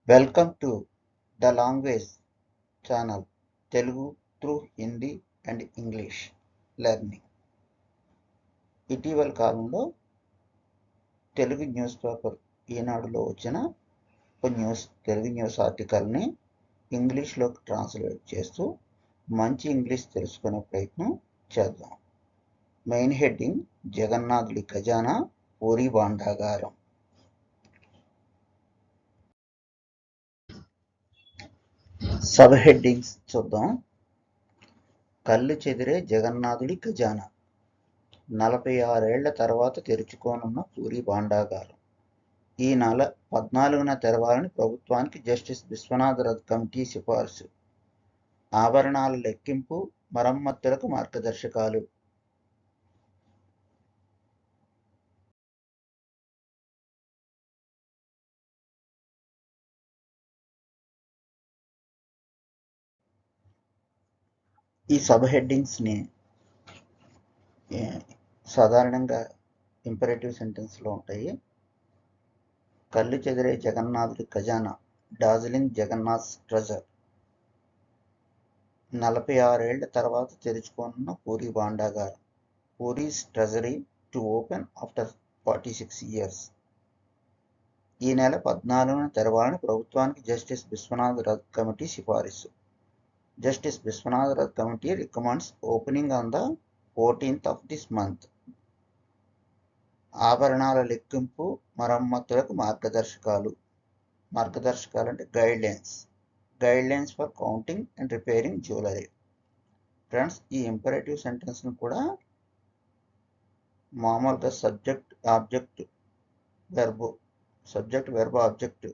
Welcome to the language channel Telugu through Hindi and English learning. ఇటీవల కాలంలో Telugu news paper ఈనాడులో వచ్చిన తెలుగు న్యూస్ ఆర్టికల్ని ఇంగ్లీష్లోకి ట్రాన్స్లేట్ చేస్తూ మంచి ఇంగ్లీష్ తెలుసుకునే ప్రయత్నం చేద్దాం. మెయిన్ హెడ్డింగ్: జగన్నాథుడి ఖజానా, పూరి భాండాగారం. సబ్ హెడ్డింగ్స్ చూద్దాం. కళ్ళు చెదిరే జగన్నాథుడి ఖజానా, 46 ఏళ్ల తర్వాత తెరుచుకోనున్న పూరి భాండాగారం. ఈ నెల 14న తెరవాలని ప్రభుత్వానికి జస్టిస్ విశ్వనాథ్ రథ్ కమిటీ సిఫార్సు. ఆభరణాల లెక్కింపు, మరమ్మతులకు మార్గదర్శకాలు. ఈ సబ్ హెడ్డింగ్స్ని సాధారణంగా ఇంపరేటివ్ సెంటెన్స్లో ఉంటాయి. కళ్ళు చెదిరే జగన్నాథుడి ఖజానా, డార్జిలింగ్ జగన్నాథ్ ట్రెజర్. 46 ఏళ్ల తర్వాత తెరుచుకోనున్న పూరి భాండాగారం. Puri's treasury to open after 46 years. ఈ నెల 14న తెరవాలని ప్రభుత్వానికి జస్టిస్ విశ్వనాథ్ రథ్ కమిటీ సిఫారసు. Justice Vishwanath Rath Committee recommends opening on the 14th of this month. ఆభరణాల లెక్కింపు, మరమ్మతులకు మార్గదర్శకాలు. మార్గదర్శకాలు అంటే guidelines for counting and repairing jewellery. Friends, ఈ ఇంపరేటివ్ సెంటెన్స్ను కూడా మామూలుగా సబ్జెక్ట్ వెర్బ్ ఆబ్జెక్ట్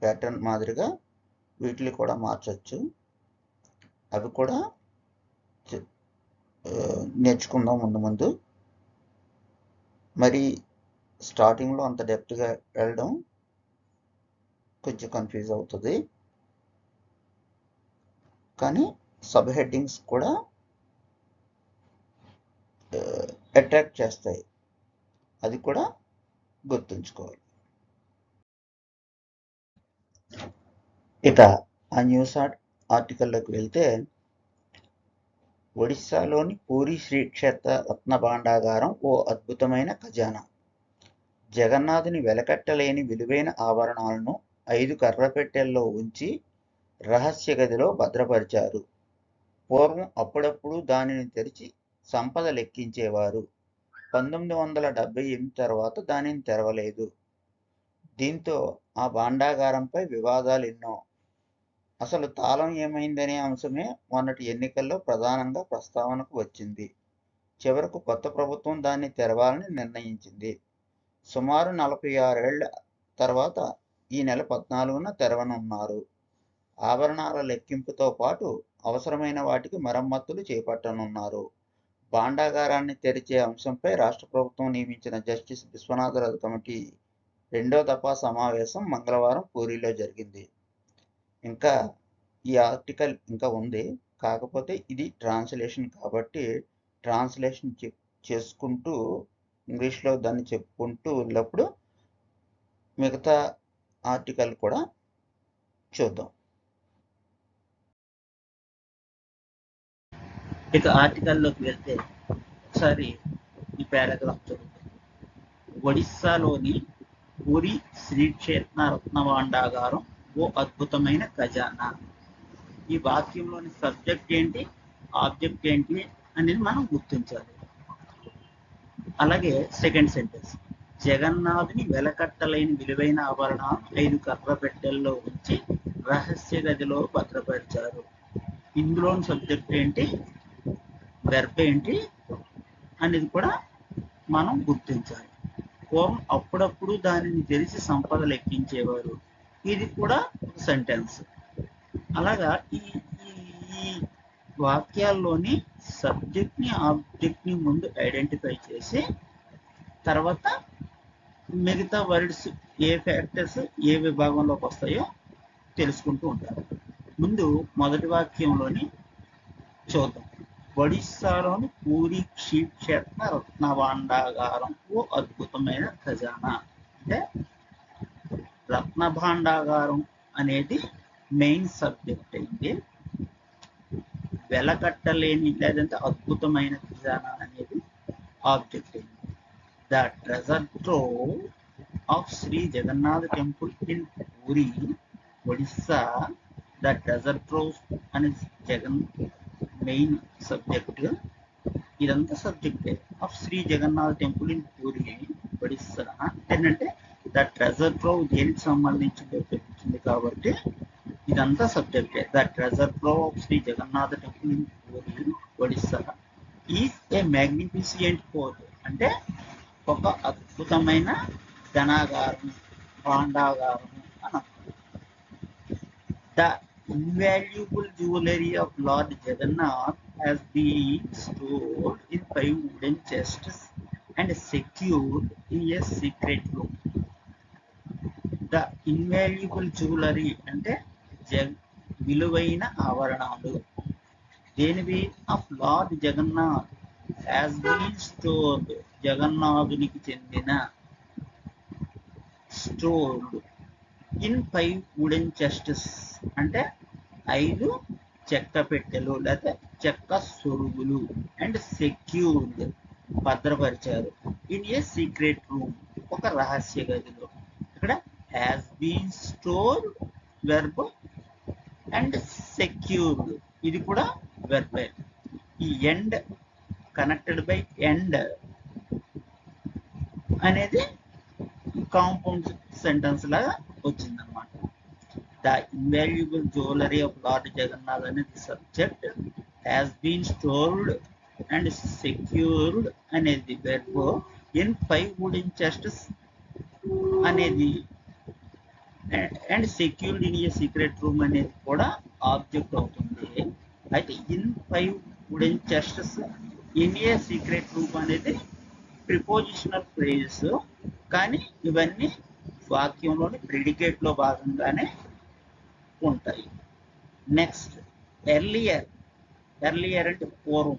ప్యాటర్న్ మాదిరిగా వీటిని కూడా మార్చవచ్చు. అవి కూడా నేర్చుకుందాం ముందు. మరి స్టార్టింగ్లో అంత డెప్త్గా వెళ్ళడం కొంచెం కన్ఫ్యూజ్ అవుతుంది, కానీ సబ్ హెడ్డింగ్స్ కూడా అట్రాక్ట్ చేస్తాయి, అది కూడా గుర్తుంచుకోవాలి. ఇక ఆ న్యూస్ ఆర్టికల్లోకి వెళ్తే, ఒడిశాలోని పూరి శ్రీక్షేత్ర రత్న భాండాగారం ఓ అద్భుతమైన ఖజానా. జగన్నాథుని వెలకట్టలేని విలువైన ఆభరణాలను 5 కర్రపెట్టెల్లో ఉంచి రహస్య గదిలో భద్రపరిచారు. పూర్వం అప్పుడప్పుడు దానిని తెరిచి సంపద లెక్కించేవారు. 1978 తర్వాత దానిని తెరవలేదు. దీంతో ఆ భాండాగారంపై వివాదాలెన్నో. అసలు తాళం ఏమైందనే అంశమే మొన్నటి ఎన్నికల్లో ప్రధానంగా ప్రస్తావనకు వచ్చింది. చివరకు కొత్త ప్రభుత్వం దాన్ని తెరవాలని నిర్ణయించింది. సుమారు 46 ఏళ్ల తర్వాత ఈ నెల 14న తెరవనున్నారు. ఆభరణాల లెక్కింపుతో పాటు అవసరమైన వాటికి మరమ్మతులు చేపట్టనున్నారు. భాండాగారాన్ని తెరిచే అంశంపై రాష్ట్ర ప్రభుత్వం నియమించిన జస్టిస్ విశ్వనాథ్ రథ్ కమిటీ 2వ దఫా సమావేశం మంగళవారం పూరిలో జరిగింది. ఇంకా ఈ ఆర్టికల్ ఇంకా ఉంది, కాకపోతే ఇది ట్రాన్స్లేషన్ కాబట్టి ట్రాన్స్లేషన్ చేసుకుంటూ ఇంగ్లీష్లో దాన్ని చెప్పుకుంటూ వెళ్ళినప్పుడు మిగతా ఆర్టికల్ కూడా చూద్దాం. ఇక ఆర్టికల్లోకి వెళ్తే ఒకసారి ఈ పారాగ్రాఫ్ చదువుతాం. ఒడిస్సాలోని పూరి శ్రీక్షేత్ర రత్న భాండాగారం ఓ అద్భుతమైన ఖజానా. ఈ వాక్యంలోని సబ్జెక్ట్ ఏంటి, ఆబ్జెక్ట్ ఏంటి అనేది మనం గుర్తించాలి. అలాగే సెకండ్ సెంటెన్స్, జగన్నాథుని వెలకట్టలేని విలువైన ఆభరణాలు 5 కర్రపెట్టెల్లో ఉంచి రహస్య గదిలో భద్రపరిచారు. ఇందులోని సబ్జెక్ట్ ఏంటి, వెర్బ్ ఏంటి అనేది కూడా మనం గుర్తించాలి. పూర్వం అప్పుడప్పుడు దానిని తెరిచి సంపద లెక్కించేవారు, ఇది కూడా ఒక సెంటెన్స్. అలాగా ఈ వాక్యాల్లోని సబ్జెక్ట్ని ఆబ్జెక్ట్ని ముందు ఐడెంటిఫై చేసి తర్వాత మిగతా వర్డ్స్ ఏ ఫ్యాక్టర్స్ ఏ విభాగంలోకి వస్తాయో తెలుసుకుంటూ ఉంటారు. ముందు మొదటి వాక్యంలోని చూద్దాం. ఒడిస్సాలోని పూరి శ్రీక్షేత్ర రత్న భాండాగారం ఓ అద్భుతమైన ఖజానా. అంటే రత్న రత్న భాండాగారం అనేది మెయిన్ సబ్జెక్ట్ అయింది. వెలకట్టలేని లేదంటే అద్భుతమైన ఖజానా అనేది ఆబ్జెక్ట్ అయింది. The treasure trove of Shri Jagannath temple in Puri Odisha. The treasure trove అనే జగన్ మెయిన్ సబ్జెక్ట్, ఇదంతా సబ్జెక్టే. Of Shri Jagannath temple in Puri Odisha ఏంటంటే ద ట్రెజర్ ట్రోవ్ దేనికి సంబంధించిందో చెప్తుంది కాబట్టి ఇదంతా సబ్జెక్టే. The treasure trove of Shri Jagannath temple in Puri Odisha is a magnificent court అంటే ఒక అద్భుతమైన ధనాగారం, భాండాగారం అని. The invaluable jewellery of lord Jagannath has been stored in 5 wooden chests and secured in a secret room. The invaluable jewelry అంటే విలువైన ఆభరణాలు దేనివి of lord Jagannath has been stored జగన్నాథునికి చెందిన stored in 5 wooden chests అంటే 5 చెక్క పెట్టెలు లేదా చెక్క సొరుగులు అండ్ సెక్యూర్డ్ భద్రపరిచారు ఇన్ ఏ సీక్రెట్ రూమ్ ఒక రహస్య గదిలో. ఇక్కడ has been stored verb and secured ఇది కూడా వెర్బ్. ఈ ఎండ్ కనెక్టెడ్ బై ఎండ్ అనేది కాంపౌండ్ సెంటెన్స్ లాగా వచ్చిందనమాట. The invaluable jewelry of Lord Jagannath అనేది subject, has been stored and secured అనేది verb, in 5 wooden chests అనేది and secured in a secret room అనేది కూడా ఆబ్జెక్ట్ అవుతుంది. అయితే in 5 wooden chests in a secret room అనేది ప్రిపోజిషనల్ ఫ్రేజ్, కానీ ఇవన్నీ వాక్యంలోని ప్రిడికేట్ లో భాగంగానే ఉంటాయి. Next earlier. ఎర్లియర్ అంటే పూర్వం,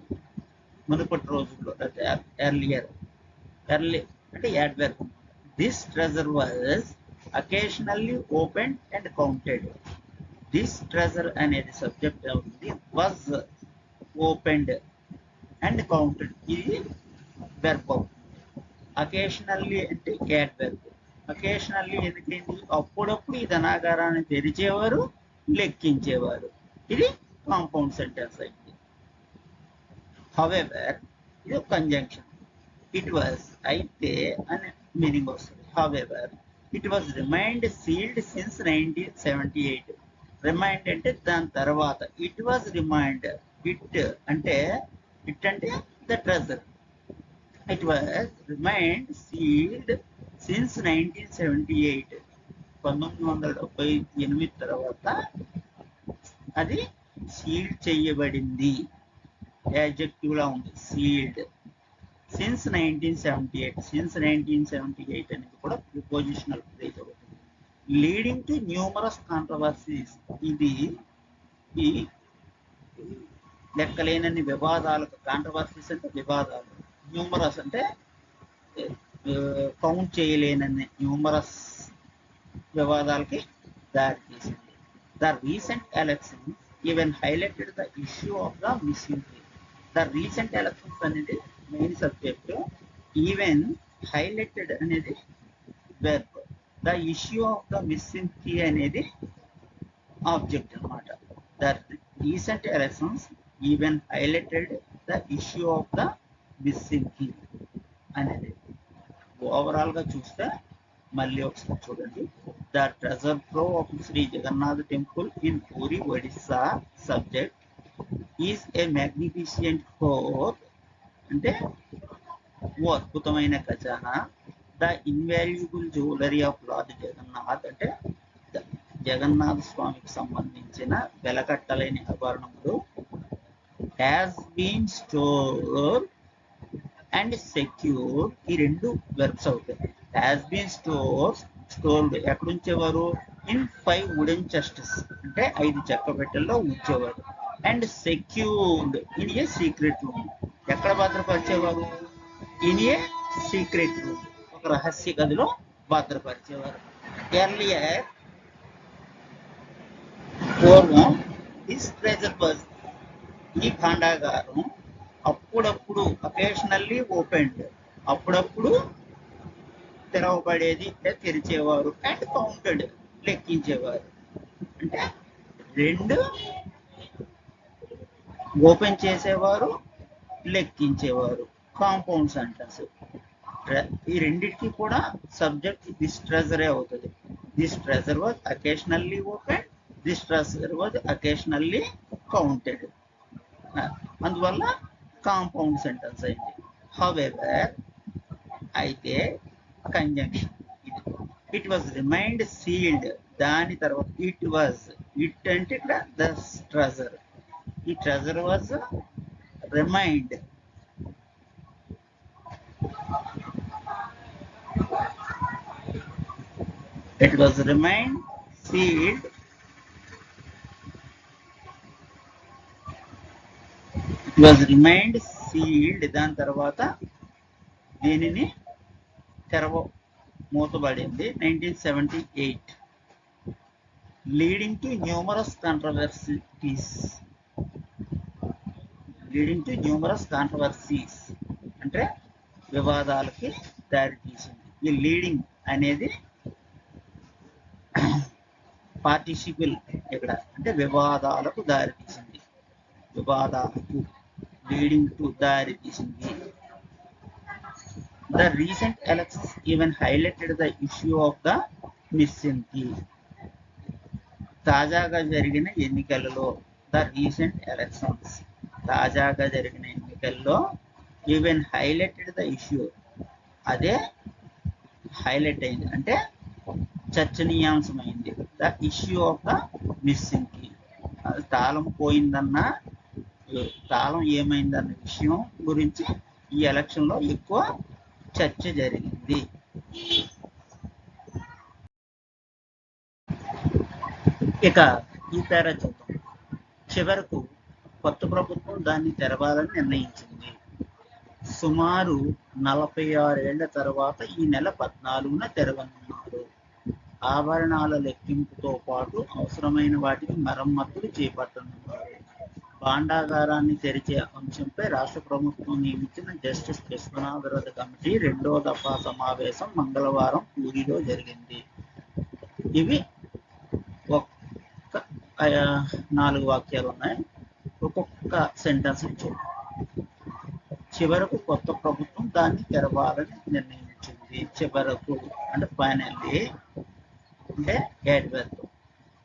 మునుపటి రోజుల్లో. ఎర్లియర్ అంటే adverb. This treasure was occasionally open and counted. This treasure అనేది సబ్జెక్ట్ అవుతుంది. వాజ్ ఓపెన్డ్ అండ్ కౌంటెడ్ ఇది వెర్బ్ అవుతుంది. అకేషనల్లీ అంటే యాడ్వర్బ్. అకేషనల్లీ ఎందుకంటే అప్పుడప్పుడు ఈ ధనాగారాన్ని తెరిచేవారు, లెక్కించేవారు. ఇది కాంపౌండ్ సెంటెన్స్ అయింది. హవెవర్ ఇది ఒక కంజంక్షన్. ఇట్ వాజ్ అయితే అనే మీనింగ్ వస్తుంది. However it was remained sealed since 1978. Remained అంటే దాని తర్వాత. It was remained. ఇట్ అంటే the treasure. It was remained sealed since 1978. 1978 తర్వాత అది సీల్డ్ చేయబడింది. యాడ్జెక్టివ్ లా ఉంది సీల్డ్. సిన్స్ 1978. సిన్స్ 1978 అనేది కూడా ప్రిపోజిషనల్ ఫ్రేజ్ అవుతుంది. లీడింగ్ టు న్యూమరస్ కాంట్రవర్సీస్ ఇది లెక్కలేనన్ని వివాదాలకు. కాంట్రవర్సీస్ అంటే వివాదాలు. న్యూమరస్ అంటే కౌంట్ చేయలేనన్ని న్యూమరస్ వివాదాలకి దారి తీసింది. The recent election even highlighted the issue of the missing key. The recent elections అనేది మెయిన్ సబ్జెక్ట్. ఈవెన్ హైలైటెడ్ అనేది verb. The issue of the missing key అనేది ఆబ్జెక్ట్ అనమాట. The recent elections even highlighted the issue of the missing key అనేది. Overall గా చూస్తే మళ్ళీ ఒకసారి చూడండి. The treasure trove of Shri Jagannath temple in Puri Odisha subject is a magnificent court అంటే ఓ అద్భుతమైన ఖజానా. The invaluable jewellery of lord Jagannath అంటే జగన్నాథ్ స్వామికి సంబంధించిన వెలకట్టలేని ఆభరణములు. Has been stored and secure ఈ రెండు వెర్బ్స్ అవుతాయి. హ్యాస్ బీన్ స్టోర్డ్ ఎక్కడ ఉంచేవారు? ఇన్ 5 వుడెన్ చెస్ట్స్ అంటే 5 చెక్క పెట్టెల్లో ఉంచేవారు. And secured in a secret room ఎక్కడ భద్రపరిచేవారు? ఇన్ ఏ సీక్రెట్ రూమ్ ఒక రహస్య గదిలో భద్రపరిచేవారు. Earlier, పూర్వం దిస్ ట్రెజర్ వాజ్, ఈ భాండాగారం అప్పుడప్పుడు అకేషనల్లీ ఓపెన్డ్, అప్పుడప్పుడు తెరవబడేది, తెరిచేవారు, అండ్ కౌంటెడ్, లెక్కించేవారు. అంటే రెండు, ఓపెన్ చేసేవారు, లెక్కించేవారు, కాంపౌండ్ సెంటెన్స్. ఈ రెండింటికి కూడా సబ్జెక్ట్ దిస్ ట్రెజరే అవుతుంది. This treasure was occasionally open, this treasure was occasionally counted. అందువల్ల కాంపౌండ్ సెంటెన్స్ అయింది. హౌవెవర్, అయితే conjunction, it was remained sealed, దాని తర్వాత ఇట్ వాజ్, ఇట్ అంటే ఇక్కడ ద ట్రెజర్, ఈ treasure was remained, it was remained sealed, it was remained sealed, దాని తర్వాత దీనిని మూతబడింది 1978, లీడింగ్ టు న్యూమరస్ కాంట్రవర్సీస్, అంటే వివాదాలకి దారి తీసింది. ఈ లీడింగ్ అనేది పార్టిసిపుల్ ఇక్కడ, అంటే వివాదాలకు దారి తీసింది, వివాదాలకు, లీడింగ్ టు దారి తీసింది. The recent elections even highlighted the issue of the missing key, తాజాగా జరిగిన ఎన్నికలలో, ద రీసెంట్ ఎలక్షన్స్, తాజాగా జరిగిన ఎన్నికల్లో, ఈవెన్ హైలైటెడ్ ద ఇష్యూ, అదే హైలైట్ అయింది, అంటే చర్చనీయాంశమైంది, the issue of the missing key, తాళం పోయిందన్న, తాళం ఏమైందన్న విషయం గురించి ఈ ఎలక్షన్లో ఎక్కువ చర్చ జరిగింది. ఇక ఈ పేరా చూద్దాం. చివరకు కొత్త ప్రభుత్వం దాన్ని తెరవాలని నిర్ణయించింది. సుమారు 46 ఏళ్ల తర్వాత ఈ నెల 14న తెరవనున్నారు. ఆభరణాల లెక్కింపుతో పాటు అవసరమైన వాటికి మరమ్మతులు చేపట్టనున్నారు. భాండాగారాన్ని తెరిచే అంశంపై రాష్ట్ర ప్రభుత్వం నియమించిన జస్టిస్ విశ్వనాథరథ్ కమిటీ 2వ దఫా సమావేశం మంగళవారం పూరిలో జరిగింది. ఇవి 4 వాక్యాలు ఉన్నాయి, ఒక్కొక్క సెంటెన్స్ చూద్దాం. చివరకు కొత్త ప్రభుత్వం దాన్ని తెరవాలని నిర్ణయించింది. చివరకు అంటే ఫైనల్లీ, అంటే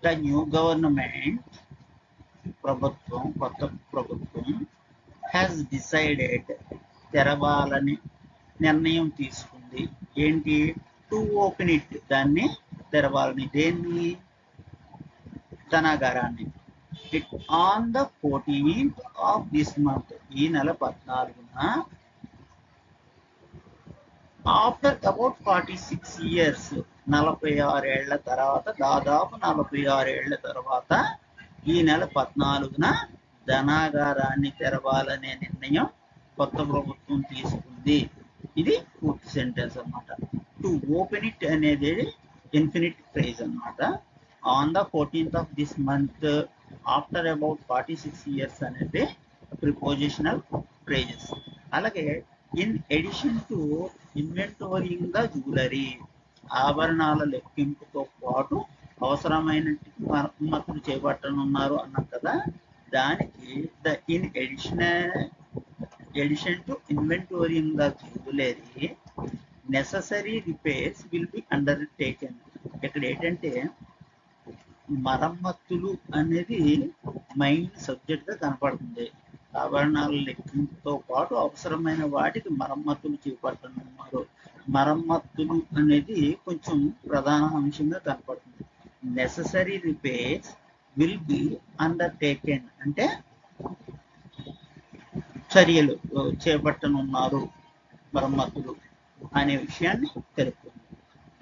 ద న్యూ గవర్నమెంట్, ప్రభుత్వం, కొత్త ప్రభుత్వం, హ్యాస్ డిసైడెడ్, తెరవాలని నిర్ణయం తీసుకుంది. ఏంటి? టు ఓపెన్ ఇట్, దాన్ని తెరవాలని, దేన్ని? ధనాగారాన్ని. It on the 14th of this month, ఈ నెల 14న, ఆఫ్టర్ అబౌట్ 46 years, 46 ఏళ్ల తర్వాత, దాదాపు 46 ఏళ్ల తర్వాత ఈ నెల 14న ధనాగారాన్ని తెరవాలనే నిర్ణయం కొత్త ప్రభుత్వం తీసుకుంది. ఇది పూర్తి సెంటెన్స్ అన్నమాట. టు ఓపెన్ ఇట్ అనేది ఇన్ఫినిట్ ఫ్రేజ్ అన్నమాట. On the 14th of this month, after about 46 years అనేది ప్రిపోజిషనల్ ఫ్రేజెస్. అలాగే in addition to inventoring the jewellery, ఆభరణాల లెక్కింపుతో పాటు అవసరమైన మరమ్మతులు చేపట్టనున్నారు అన్నాం కదా, దానికి the in addition to inventoring the jewellery necessary repairs will be undertaken. ఇక్కడ ఏంటంటే మరమ్మతులు అనేది మెయిన్ సబ్జెక్ట్ గా కనపడుతుంది. ఆభరణాల లెక్కింపుతో పాటు అవసరమైన వాటికి మరమ్మతులు చేపట్టనున్నారు. మరమ్మతులు అనేది కొంచెం ప్రధాన అంశంగా కనపడుతుంది. Necessary repairs will be undertaken అంటే చర్యలు చేపట్టనున్నారు, మరమ్మతులు అనే విషయాన్ని తెలుపుతుంది.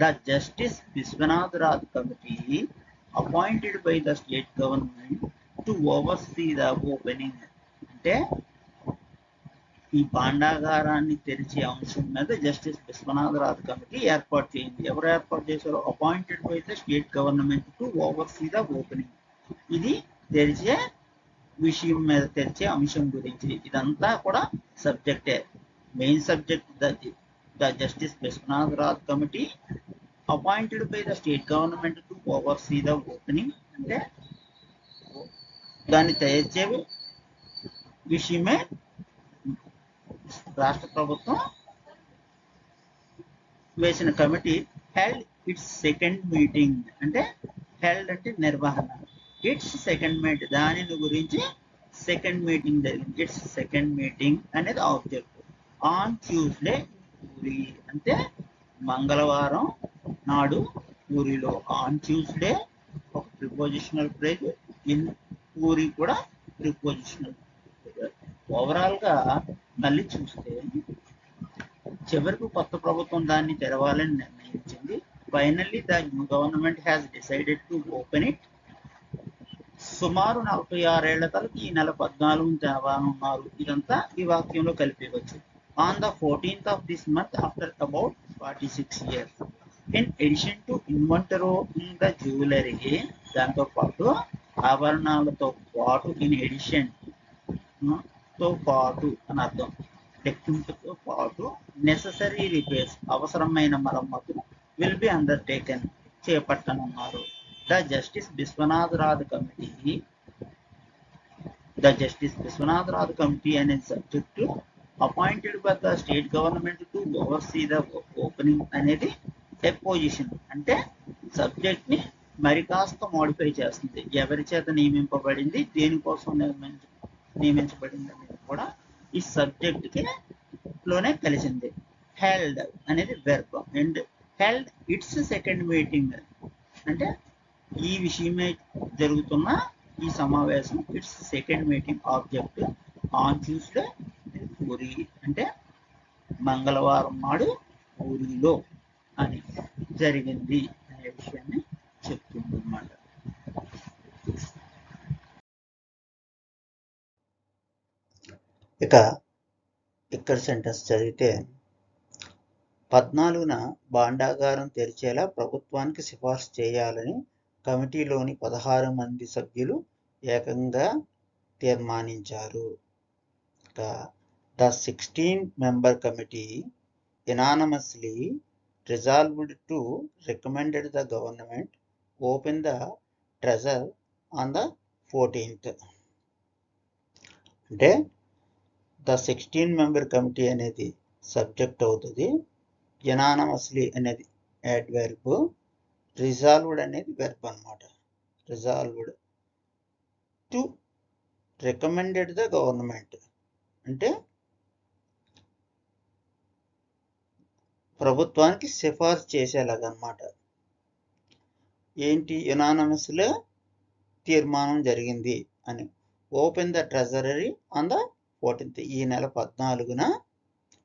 The justice Vishwanath Rath committee appointed by the state government to oversee the opening, అంటే ఈ భాండాగారాన్ని తెరిచే అంశం మీద జస్టిస్ విశ్వనాథరాథ్ కమిటీ ఏర్పాటు చేయింది. ఎవరు ఏర్పాటు చేశారు? Appointed by the state government to oversee the opening. ఇది తెరిచే విషయం మీద, తెరిచే అంశం గురించి. ఇదంతా కూడా సబ్జెక్టే. Main subject the justice Vishwanath Rath committee appointed by the state government to oversee the opening అంటే దాన్ని తెరిచే విషయమే రాష్ట్ర ప్రభుత్వం వేసిన కమిటీ హెల్డ్ ఇట్స్ సెకండ్ మీటింగ్. అంటే హెల్డ్ అంటే నిర్వహణ, ఇట్స్ సెకండ్ మీటింగ్ దానిని గురించి సెకండ్ మీటింగ్ జరిగింది. ఇట్స్ సెకండ్ మీటింగ్ అనేది ఆబ్జెక్ట్. ఆన్ ట్యూస్డే పూరి అంటే మంగళవారం నాడు పూరిలో. ఆన్ ట్యూస్డే ఒక ప్రిపోజిషనల్ ఫ్రేజ్, ఇన్ పూరి కూడా ప్రిపోజిషనల్. ఓవరాల్ గా మళ్ళీ చూస్తే చివరకు కొత్త ప్రభుత్వం దాన్ని తెరవాలని నిర్ణయించింది. Finally the new government has decided to open it. సుమారు 46 ఏళ్ల తలకి ఈ నెల 14 తెరవనున్నారు. ఇదంతా ఈ వాక్యంలో కలిపేవచ్చు. On the 14th of this month after about 46 years. In addition to inventory the jewelry, దాంతో పాటు ఆభరణాలతో పాటు, ఇన్ ఎడిషన్ తో పాటు అని అర్థం, లెక్కింపుతో పాటు, నెససరీ రిపేర్స్ అవసరమైన మరమ్మతులు విల్ బి అండర్టేకెన్ చేపట్టనున్నారు. ద జస్టిస్ విశ్వనాథరాథ్ కమిటీ అనే subject appointed by the state government to oversee the opening అనేది ఎపోజిషన్. అంటే సబ్జెక్ట్ ని మరి కాస్త మోడిఫై చేస్తుంది. ఎవరి చేత నియమింపబడింది, దేనికోసం నియమించబడింది అనేది కూడా ఈ సబ్జెక్ట్ కి లోనే కలిసింది. హెల్డ్ అనేది verb and held its second meeting అంటే ఈ విషయమే జరుగుతున్న ఈ సమావేశం. It's second meeting object. On Tuesday puri అంటే మంగళవారం నాడు పూరిలో అని జరిగింది అనే విషయాన్ని చెప్తుంది అన్నమాట. ఇక ఇక్కడ సెంటెన్స్ చదివితే 14న భాండాగారం తెరిచేలా ప్రభుత్వానికి సిఫార్సు చేయాలని కమిటీలోని 16 మంది సభ్యులు ఏకంగా తీర్మానించారు. ఇక the 16-member committee unanimously resolved to recommend the government open the treasure on the 14th. అంటే ద 16-member committee అనేది సబ్జెక్ట్ అవుతుంది, యునానిమస్లీ అనేది యాడ్వర్బ్, రిజాల్వ్డ్ అనేది వెర్బ్ అన్నమాట. Resolved to recommended the government అంటే ప్రభుత్వానికి సిఫార్సు చేసేలాగనమాట. ఏంటి? యునానిమస్లో తీర్మానం జరిగింది అని. Open the treasury on the 14th. ఈ నెల 14న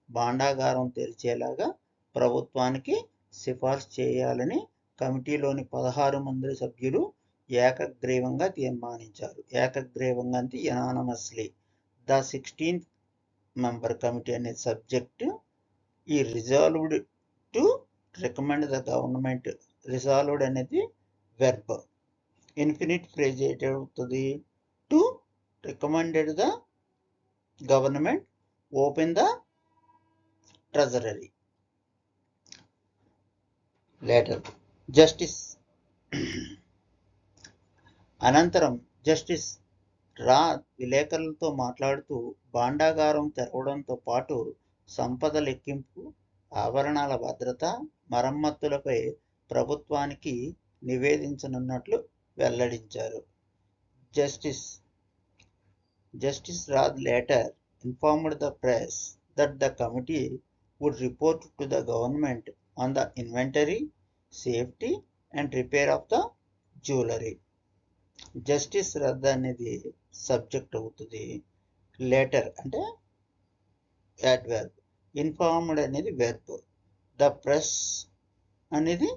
భాండాగారం తెరిచేలాగా ప్రభుత్వానికి సిఫార్సు చేయాలని కమిటీలోని 16 మంది సభ్యులు ఏకగ్రీవంగా తీర్మానించారు. ఏకగ్రీవంగా అంటే యునానిమస్లీ. ద 16-member committee అనే సబ్జెక్ట్. ఈ resolved to recommend the government, resolved అనేది వెర్బ్. ఇన్ఫినిట్ ఫ్రేజ్ ఏంటవుతుంది? To recommended the government open the treasury. Later justice అనంతరం జస్టిస్ రాథ్ విలేకరులతో మాట్లాడుతూ భాండాగారం తెరవడంతో పాటు సంపద లెక్కింపు, ఆభరణాల భద్రత, మరమ్మతులపై ప్రభుత్వానికి నివేదించనున్నట్లు వెల్లడించారు. Justice Rath later informed the press that the committee would report to the government on the inventory, safety and repair of the jewelry. Justice రద్ద అనేది సబ్జెక్ట్ అవుతుంది, లేటర్ అంటే యాడ్వర్బ్, ఇన్ఫార్మ్డ్ అనేది వెర్బ్, ద ప్రెస్ అనేది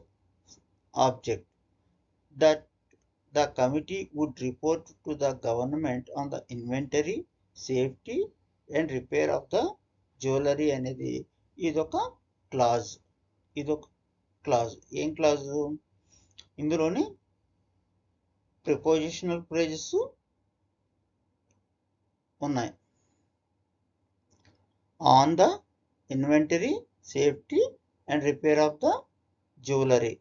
object. That the committee would report to the government on the inventory, safety and repair of the jewellery అనేది ఇదొక clause. ఏం clause? ఇందులోని ప్రిపోజిషనల్ ఫ్రేజెస్ ఉన్నాయి. On the inventory, safety and repair of the jewellery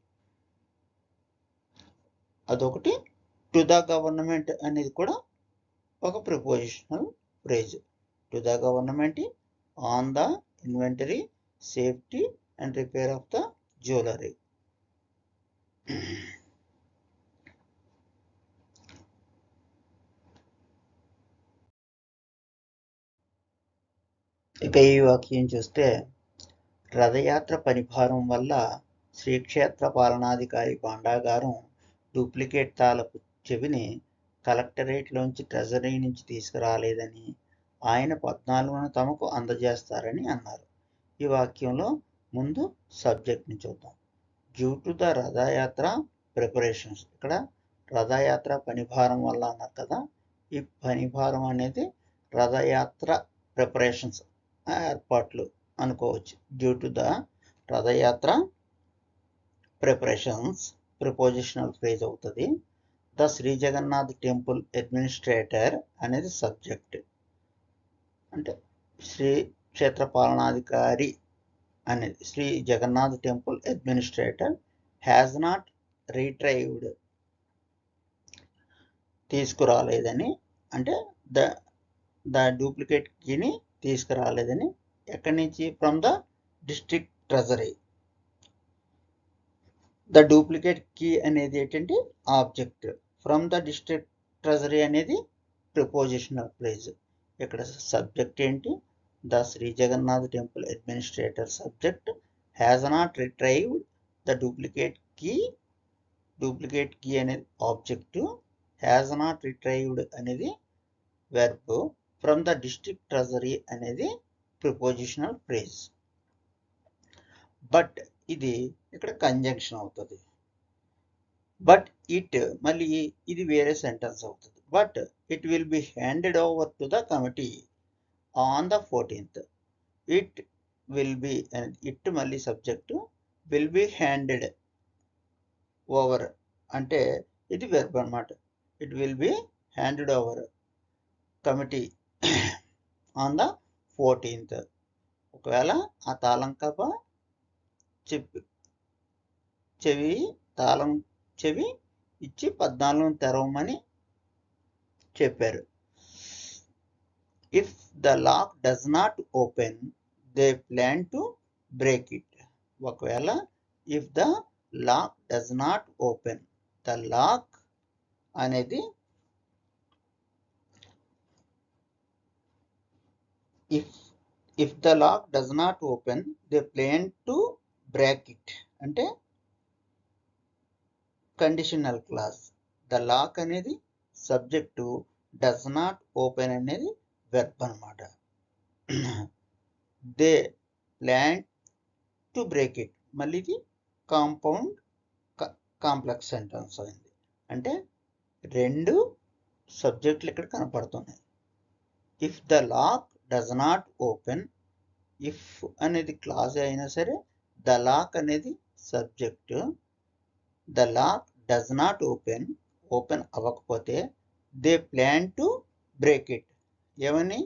అదొకటి. To the government అనేది కూడా ఒక prepositional phrase. To the government, on the inventory, safety and repair of the jewellery. ఇక ఈ వాక్యం చూస్తే, రథయాత్ర పనిభారం వల్ల శ్రీక్షేత్ర పాలనాధికారి భాండాగారం డూప్లికేట్ తాళపు చెవిని కలెక్టరేట్లోంచి ట్రెజరీ నుంచి తీసుకురాలేదని, ఆయన 14న తమకు అందజేస్తారని అన్నారు. ఈ వాక్యంలో ముందు సబ్జెక్ట్ని చూద్దాం. Due to the Rath Yatra preparations. ఇక్కడ రథయాత్ర పనిభారం వల్ల అన్నారు కదా, ఈ పనిభారం అనేది రథయాత్ర ప్రిపరేషన్స్ ఏర్పాట్లు అనుకోవచ్చు. Due to the Rath Yatra preparations prepositional phrase అవుతుంది. The Shri Jagannath temple administrator అనేది సబ్జెక్ట్. అంటే శ్రీ క్షేత్ర పాలనాధికారి అనేది Shri Jagannath temple administrator has not retrieved తీసుకురాలేదని, అంటే ద డూప్లికేట్ కీని తీసుకురాలేదని. ఎక్కడి నుంచి? From the district treasury. The duplicate key అనేది ఏంటంటే object. From the district treasury అనేది ప్రిపోజిషనల్ ఫ్రేజ్. ఇక్కడ సబ్జెక్ట్ ఏంటి? The Shri Jagannath temple administrator subject, has not retrieved the duplicate key. Duplicate key అనేది ఆబ్జెక్ట్, హ్యాజ్ నాట్ రిట్రైవ్డ్ అనేది verb, from the district treasury అనేది prepositional phrase. But ఇది ఇక్కడ conjunction అవుతుంది. But it మళ్ళీ ఇది వేరే సెంటెన్స్ అవుతుంది. But it will be handed over to the committee on the 14th. It will be, it మళ్ళీ subject, will be handed over అంటే ఇది వెర్బ్ అన్నమాట. It will be handed over committee on the 14th. ఒకవేళ ఆ తాళం కప్ప తాళం చెవి ఇచ్చి 14ను తెరవమని చెప్పారు. If the lock does not open they plan to break it. ఒకవేళ if the lock does not open, the lock అనేది if the lock does not open they plan to break it అంటే కండిషనల్ క్లాజ్. ద లాక్ అనేది subject, does not open అనేది verb అన్నమాట. They plan to break it మళ్ళీ ఇది compound complex sentence అయింది. అంటే రెండు సబ్జెక్టులు ఇక్కడ కనపడుతున్నాయి. If the lock does not open, if అనేది క్లాజ్ అయినా సరే ద లాక్ అనేది subject. The lock does not open, open అవ్వకపోతే they plan to break it, ఏమని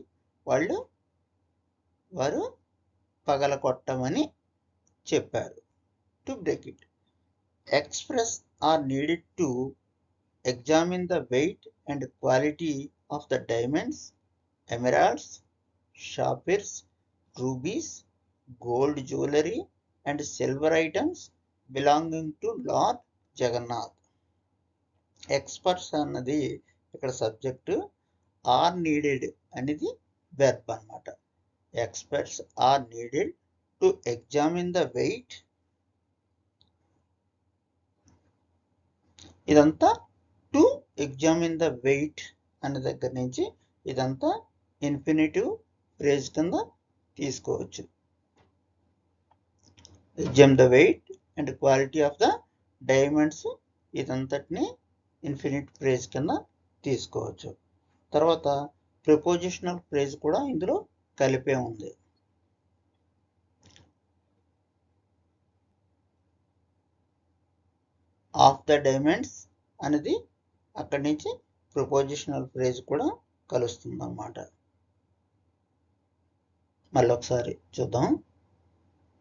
వారు పగలగొట్టమని చెప్పారు. To break it. Experts are needed to examine the weight and quality of the diamonds, emeralds, sapphires, rubies, gold jewelry and silver items belonging to Lord Jagannath. Experts అన్నది ఇక్కడ subject, are needed అనేది verb అన్నమాట. Experts are needed to examine the weight. ఇదంతా to examine the weight అనే దగ్గర నుంచి ఇదంతా infinitive phrase కింద తీసుకోవచ్చు. Examine the weight and quality of the diamonds, ఇదంతటిని ఇన్ఫినిట్ ఫ్రేజ్ కింద తీసుకోవచ్చు. తర్వాత ప్రిపోజిషనల్ ఫ్రేజ్ కూడా ఇందులో కలిపే ఉంది. ఆఫ్ ద డైమండ్స్ అనేది అక్కడి నుంచి ప్రిపోజిషనల్ ఫ్రేజ్ కూడా కలుస్తుంది అన్నమాట. మళ్ళీ ఒకసారి చూద్దాం.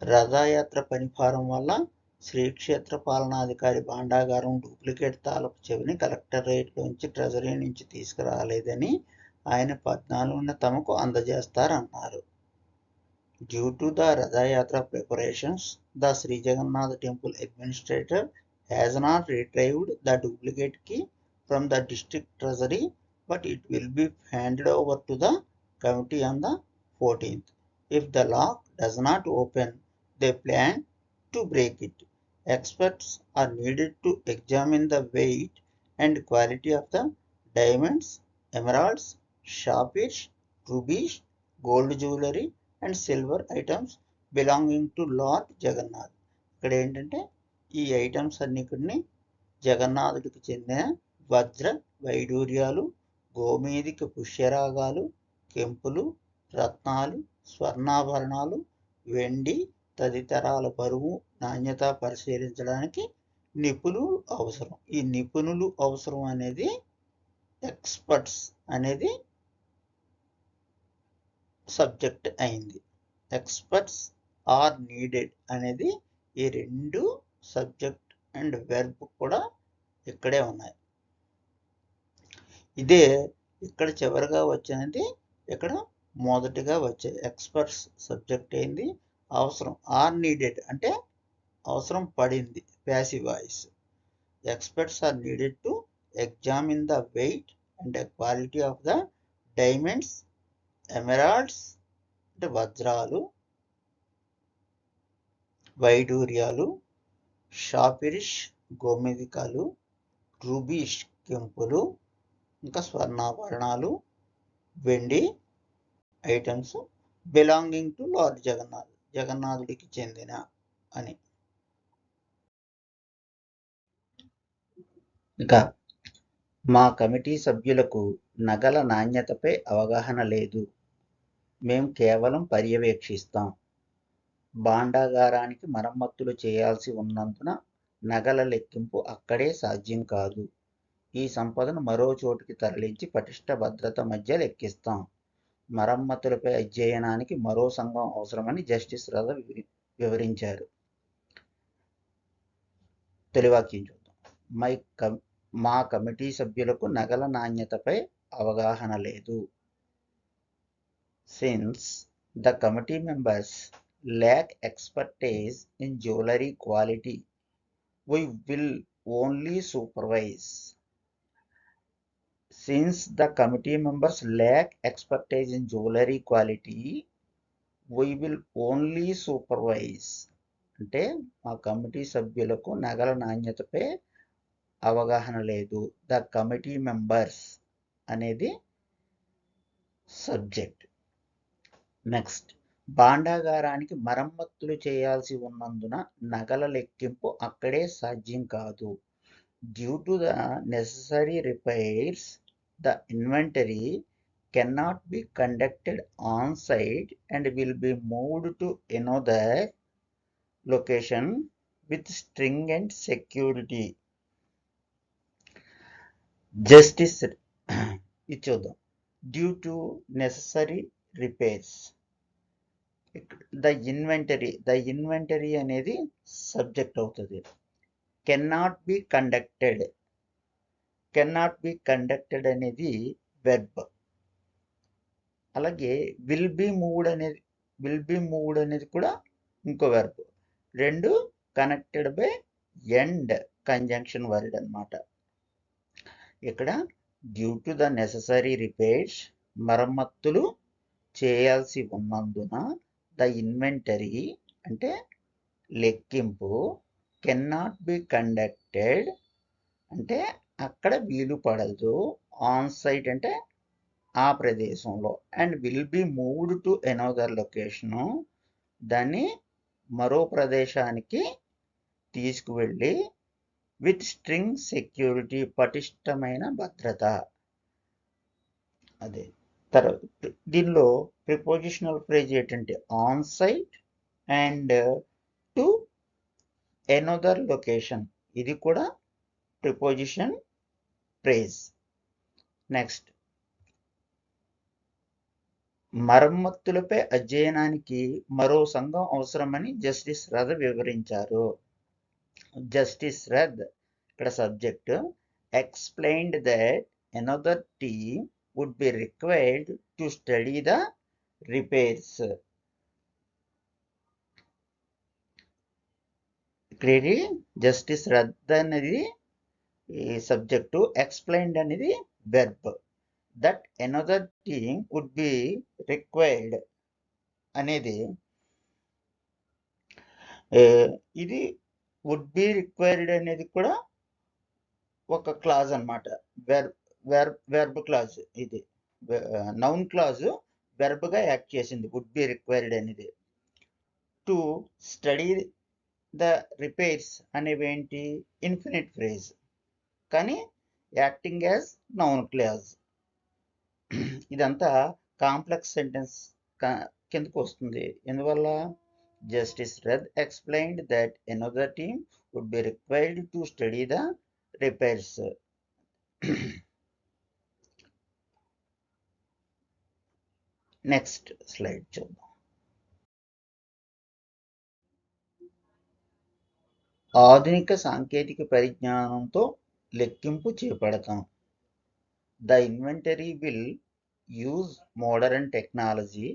రథయాత్ర పనిభారం వల్ల శ్రీక్షేత్ర పాలనాధికారి భాండాగారం డూప్లికేట్ తాలపు చెవిని కలెక్టరేట్లోంచి ట్రెజరీ నుంచి తీసుకురాలేదని ఆయన 14న తమకు అందజేస్తారన్నారు. Due to the Rath Yatra preparations, the Shri Jagannath temple administrator has not retrieved the duplicate key from the district treasury, but it will be handed over to the committee on the 14th. If the lock does not open, they plan to break it. Experts are needed to examine the weight and quality of the diamonds, emeralds, sapphires, rubies, gold jewelry and silver items belonging to Lord Jagannath. ఇక్కడ ఏంటంటే ఈ items అన్నిటిని జగన్నాథుడికి చెందిన వజ్ర వైడూర్యాలు, గోమేధిక పుష్యరాగాలు, కెంపులు, రత్నాలు, స్వర్ణాభరణాలు, వెండి తదితరాల బరువు నాణ్యత పరిశీలించడానికి నిపుణులు అవసరం. ఈ నిపుణులు అవసరం అనేది ఎక్స్పర్ట్స్ అనేది సబ్జెక్ట్ అయింది. ఎక్స్పర్ట్స్ ఆర్ నీడెడ్ అనేది ఈ రెండు సబ్జెక్ట్ అండ్ వెర్బ్ కూడా ఇక్కడే ఉన్నాయి. ఇదే ఇక్కడ చివరిగా వచ్చినది ఇక్కడ మొదటిగా వచ్చే ఎక్స్పర్ట్స్ సబ్జెక్ట్ అయింది. అవసరం ఆర్ నీడెడ్ అంటే అవసరం పడింది, passive voice. Experts are needed to examine the weight and quality of the diamonds, emeralds అంటే వజ్రాలు, వైడూర్యాలు, షాపిరిష్ గోమేధికాలు, రూబీష్ కెంపులు, ఇంకా స్వర్ణాభరణాలు, వెండి items belonging to Lord Jagannath, జగన్నాథుడికి చెందిన అని. ఇక మా కమిటీ సభ్యులకు నగల నాణ్యతపై అవగాహన లేదు, మేం కేవలం పర్యవేక్షిస్తాం. భాండాగారానికి మరమ్మతులు చేయాల్సి ఉన్నందున నగల లెక్కింపు అక్కడే సాధ్యం కాదు. ఈ సంపదను మరో చోటుకి తరలించి పటిష్ట భద్రత మధ్య లెక్కిస్తాం. మరమ్మతులపై అధ్యయనానికి మరో సంఘం అవసరమని జస్టిస్ రథ వివరించారు. తెలివాక్యం చూద్దాం. మా కమిటీ సభ్యులకు నగల నాణ్యతపై అవగాహన లేదు. Since the committee members lack expertise in jewelry quality, we will only supervise. Since the committee members lack expertise in jewelry quality, we will only supervise. అంటే మా కమిటీ సభ్యులకు నగల నాణ్యతపై అవగాహన లేదు. ద కమిటీ మెంబర్స్ అనేది సబ్జెక్ట్. నెక్స్ట్, భాండాగారానికి మరమ్మతులు చేయాల్సి ఉన్నందున నగల లెక్కింపు అక్కడే సాధ్యం కాదు. Due to the necessary repairs, the inventory cannot be conducted on site and will be moved to another location with stringent security. Justice ఇది చూద్దాం. Due to necessary repairs, the inventory అనేది సబ్జెక్ట్ అవుతుంది. కెన్నాట్ బి కండక్టెడ్ అనేది verb. అలాగే will be moved అనేది కూడా ఇంకో verb. రెండు connected by end conjunction word అన్నమాట. ఇక్కడ due to the necessary repairs, మరమ్మతులు చేయాల్సి ఉన్నందున, ద ఇన్వెంటరీ అంటే లెక్కింపు, కెన్నాట్ బి కండక్టెడ్ అంటే అక్కడ వీలు పడదు, ఆన్ సైట్ అంటే ఆ ప్రదేశంలో, and will be moved to another location దాన్ని మరో ప్రదేశానికి తీసుకువెళ్ళి, విత్ స్ట్రింగ్ సెక్యూరిటీ పటిష్టమైన భద్రత. అదే తర్వాత దీనిలో ప్రిపోజిషనల్ ఫ్రేజ్ ఏంటంటే on site and to another location, ఇది కూడా ప్రిపోజిషన్ ఫ్రేజ్. నెక్స్ట్, మరమ్మతులపై అధ్యయనానికి మరో సంఘం అవసరమని జస్టిస్ రథ్ వివరించారు. జస్టిస్ రథ్ ఇక్కడ subject explained that another team would be required to study the repairs. ఇక్కడ జస్టిస్ రథ్ అనేది ఈ సబ్జెక్టు, ఎక్స్ప్లెయిన్డ్ అనేది verb. That another team would be required అనేది ఇది వుడ్ బి రిక్వైర్డ్ అనేది కూడా ఒక క్లాజ్ అన్నమాట. Verb clause. ఇది నౌన్ క్లాజ్ వెర్బ్గా యాక్ట్ చేసింది వుడ్ బి రిక్వైర్డ్ అనేది. టు స్టడీ ద రిపేర్స్ అనేవి ఏంటి, ఇన్ఫినిట్ ఫ్రేజ్, కానీ యాక్టింగ్ యాజ్ నౌన్ క్లాజ్. ఇదంతా కాంప్లెక్స్ సెంటెన్స్ కిందకు వస్తుంది. ఎందువల్ల Justice Rath explained that another team would be required to study the repairs. Next slide చూద్దాం. ఆధునిక సాంకేతిక పరిజ్ఞానంతో లెక్కింపు చేపడతాం. The inventory will use modern technology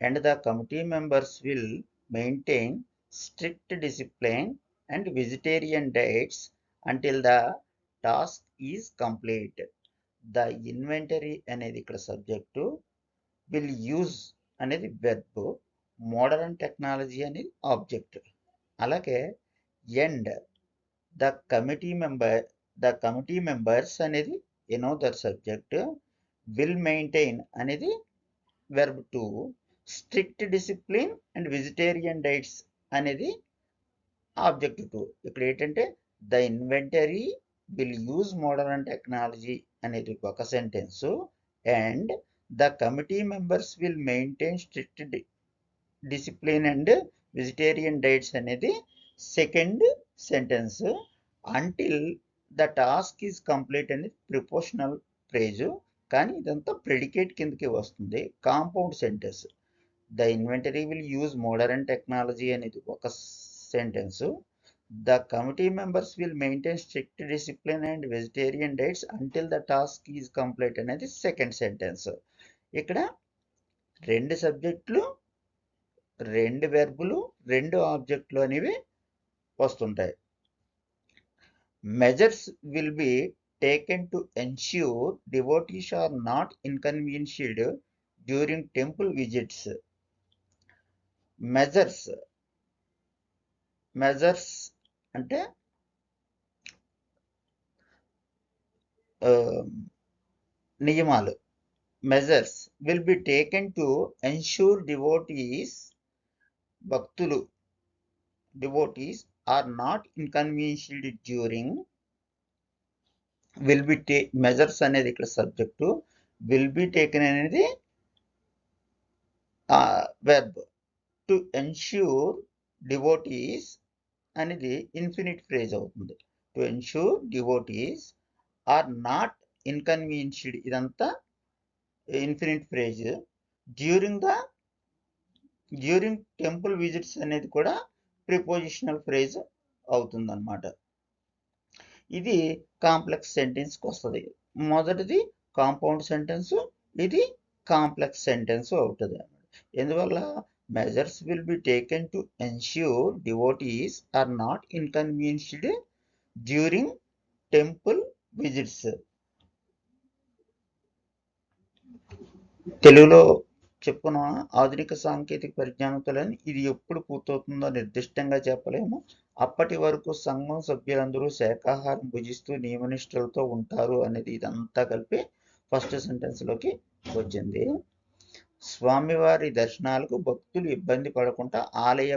and the committee members will maintain strict discipline and vegetarian diets until the task is complete. The inventory అనేది ఇక్కడ subject, will use అనేది verb, modern technology అనేది object. అలాగే and the committee members అనేది another subject, will maintain అనేది verb 2, strict discipline and vegetarian diets అనేది object 2. ఇక్కడ ఏంటంటే the inventory will use modern technology అనేది ఒక sentence, and the committee members will maintain strict discipline and vegetarian diets అనేది second sentence. Until the task is complete అనేది prepositional phrase, కానీ ఇదంతా predicate కిందకి వస్తుంది. Compound sentence. The inventory will use modern technology అనేది ఒక sentence, the committee members will maintain strict discipline and vegetarian diets until the task is complete అనేది second sentence. ఇక్కడ 2 సబ్జెక్టులు, 2 వెర్బులు, 2 ఆబ్జెక్టులు అనేవి వస్తుంటాయి. Measures will be taken to ensure devotees are not inconvenienced during temple visits. Measures అంటే నియమాలు. Measures will be taken to ensure భక్తులు devotees are not inconvenienced during. will be measures అనేది ఇక్కడ సబ్జెక్టు, will be taken అనేది verb. To ensure devotees అనేది infinite phrase అవుతుంది. To ensure devotees are not inconvenienced ఇదంతా infinite phrase. During temple visits అనేది కూడా prepositional phrase అవుతుంది అన్నమాట. ఇది కాంప్లెక్స్ సెంటెన్స్కి వస్తుంది. మొదటిది కాంపౌండ్ సెంటెన్స్, ఇది కాంప్లెక్స్ సెంటెన్స్ అవుతుంది. ఎందువల్ల measures will be taken to ensure devotees are not inconvenienced during temple visits. తెలుగులో చెప్పుకున్న ఆధునిక సాంకేతిక పరిజ్ఞానంతో ఇది ఎప్పుడు పూర్తవుతుందో నిర్దిష్టంగా చెప్పలేము. అప్పటి వరకు సంఘం సభ్యులందరూ శాకాహారం భుజిస్తూ నియమనిష్టలతో ఉంటారు అనేది ఇదంతా కలిపి ఫస్ట్ సెంటెన్స్లోకి వచ్చింది. స్వామివారి దర్శనాలకు భక్తులు ఇబ్బంది పడకుండా ఆలయ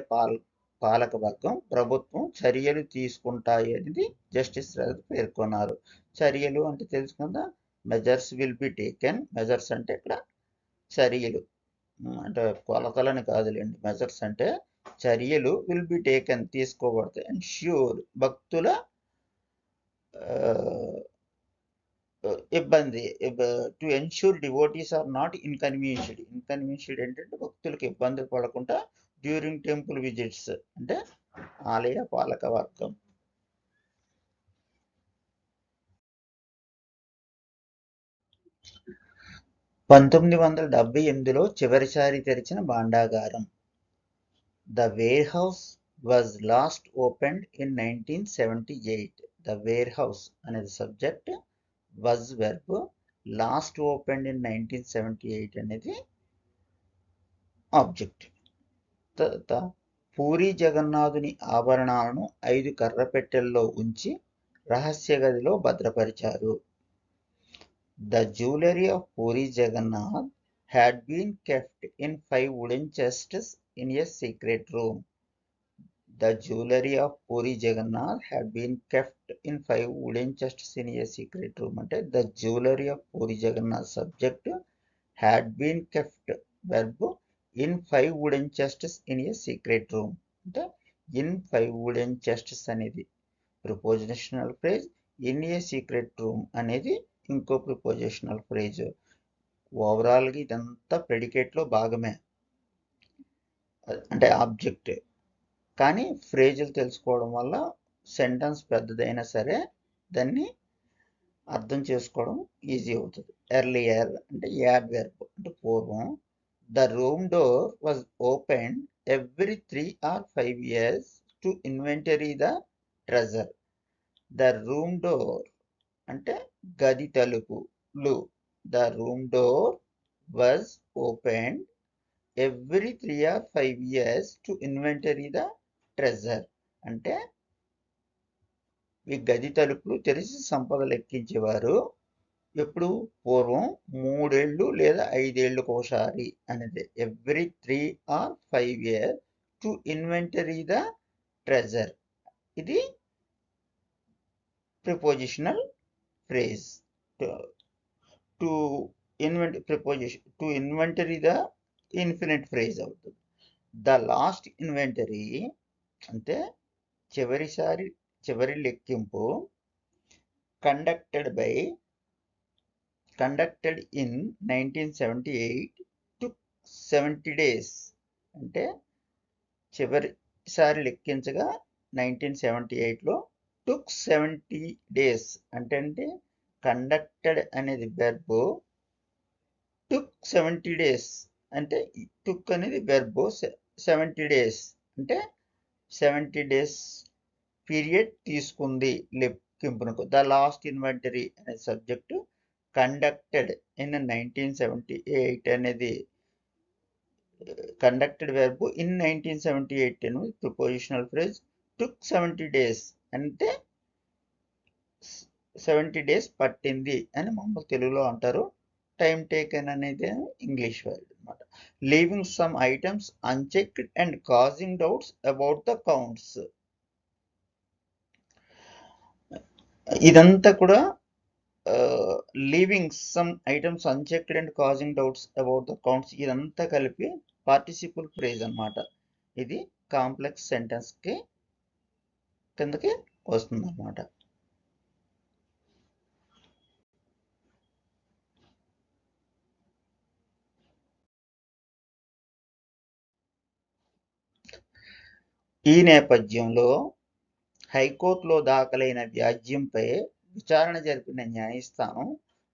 పాలకవర్గం, ప్రభుత్వం చర్యలు తీసుకుంటాయి అనేది జస్టిస్ రథ్ పేర్కొన్నారు. చర్యలు అంటే తెలుసుకుందా, measures will be taken. Measures అంటే ఇక్కడ చర్యలు అంటే కొలతలని కాదులేండి. మెజర్స్ అంటే చర్యలు విల్ బి టేకెన్ తీసుకోబడతాయి. అండ్ ష్యూర్ భక్తుల ఇబ్బంది, to ensure devotees are not inconvenienced. Inconvenienced ఏంటంటే భక్తులకు ఇబ్బంది పడకుండా డ్యూరింగ్ టెంపుల్ విజిట్స్, అంటే ఆలయ పాలక వర్గం. పంతొమ్మిది వందల 78లో చివరిసారి తెరిచిన భాండాగారం. The warehouse was last opened in 1978. The warehouse అనేది subject, was verb, last opened in 1978 అనేది ఆబ్జెక్ట్. తర్వాత పూరి జగన్నాథుని ఆభరణాలను 5 కర్రపెట్టెల్లో ఉంచి రహస్య గదిలో భద్రపరిచారు. The jewelry of Puri Jagannath had been kept in 5 wooden chests in a secret room. The jewelry of Puri Jagannath had been kept in 5 wooden chests in a secret room. అంటే the jewelry of Puri Jagannath subject, had been kept verb, in 5 wooden chests in a secret room. అంటే in 5 wooden chests అనేది prepositional phrase, in a secret room అనేది ఇంకో prepositional phrase. ఓవరాల్గా ఇదంతా ప్రెడికేట్లో భాగమే, అంటే object. కానీ ఫ్రేజులు తెలుసుకోవడం వల్ల సెంటెన్స్ పెద్దదైనా సరే దాన్ని అర్థం చేసుకోవడం ఈజీ అవుతుంది. ఎర్లియర్ అంటే యాడ్ వెర్బ్, అంటే పూర్వం. The room door was open every 3 or 5 years to inventory the treasure. The room door అంటే గది తలుపులు. The room door was open every 3 or 5 years to inventory the treasure. అంటే ఈ గది తలుపులు తెరిచి సంపద లెక్కించేవారు. ఎప్పుడు? పూర్వం 3 ఏళ్ళు లేదా 5 ఏళ్ళకు ఒకసారి అనేది. Every 3 or 5 years to inventory the treasure. ఇది prepositional phrase. To inventory the infinite phrase అవుతుంది. The last inventory అంటే చివరి లెక్కింపు conducted in 1978 took 70 days. అంటే చివరిసారి లెక్కించగా 1978లో took 70 days. అంటే కండక్టెడ్ అనేది వెర్బ్, took 70 days అంటే took అనేది వెర్బ్, 70 days అంటే 70 days పీరియడ్ తీసుకుంది లెక్కింపునకు. ద లాస్ట్ ఇన్వెంటరీ అనే సబ్జెక్టు, కండక్టెడ్ ఇన్ 1978 అనేది కండక్టెడ్ వెర్బ్, ఇన్ 1978 అనేది ప్రిపోజిషనల్ ఫ్రేజ్. took 70 days అంటే 70 days పట్టింది అని మామూలు తెలుగులో అంటారు. టైం టేకెన్ అనేది ఇంగ్లీష్ వర్డ్ అనమాట. Leaving some items unchecked and causing doubts about the counts. ఇదంతా కూడా leaving some items unchecked and causing doubts about the counts, ఇదంతా కలిపి పార్టిసిపుల్ ఫ్రేజ్ అనమాట. ఇది కాంప్లెక్స్ సెంటెన్స్ కి కిందకి వస్తుంది అనమాట. ఈ నేపథ్యంలో హైకోర్టులో దాఖలైన వ్యాజ్యంపై విచారణ జరిపిన న్యాయస్థానం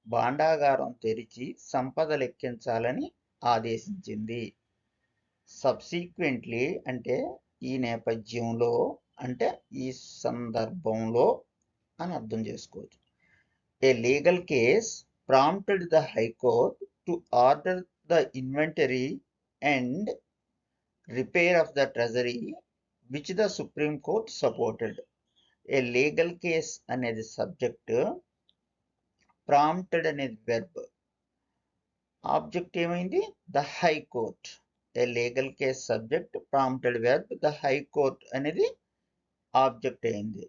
భాండాగారం తెరిచి సంపద లెక్కించాలని ఆదేశించింది. సబ్సిక్వెంట్లీ అంటే ఈ నేపథ్యంలో, అంటే ఈ సందర్భంలో అని అర్థం చేసుకోవచ్చు. A legal case prompted the High Court to order the inventory and repair of the treasury which the Supreme Court supported. A legal case అనేది సబ్జెక్ట్, ప్రాంప్టెడ్ అనేది వెర్బ్, ఆబ్జెక్ట్ ఏమైంది? The High Court. A legal case subject, prompted verb, the High Court అనేది object అయింది.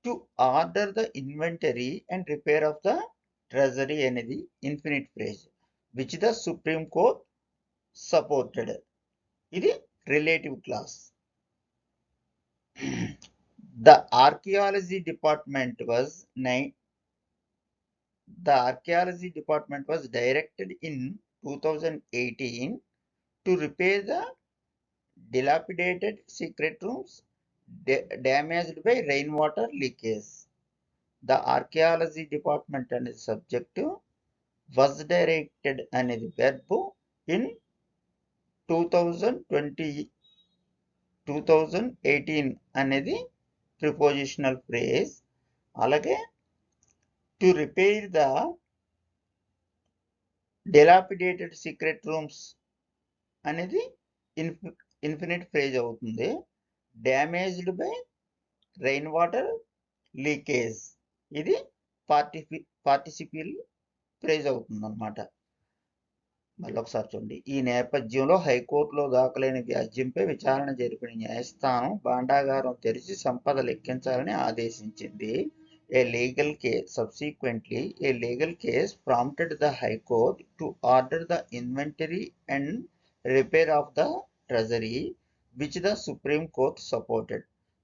To order the inventory and repair of the treasury అనేది infinite phrase, which the Supreme Court supported. ఇది relative clause. The archaeology department was directed in 2018 to repair the dilapidated secret rooms damaged by rainwater leakage. The archaeology department అనేది subject, was directed అనేది verb, in 2018 అనేది prepositional phrase. అలాగే to repair the dilapidated secret rooms అనేది infinite phrase అవుతుంది. Damaged by rain water leakage ఇది పార్టిసిపిల్ phrase అవుతుంది అన్నమాట. మళ్ళీ ఒకసారి చూడండి. ఈ నేపథ్యంలో హైకోర్టులో దాఖలైన వ్యాజ్యంపై విచారణ జరిపిన న్యాయస్థానం భాండాగారం తెరిచి సంపద లెక్కించాలని ఆదేశించింది. Subsequently, a legal case prompted the High Court to order the inventory and repair of the treasury, which the Supreme Court supported.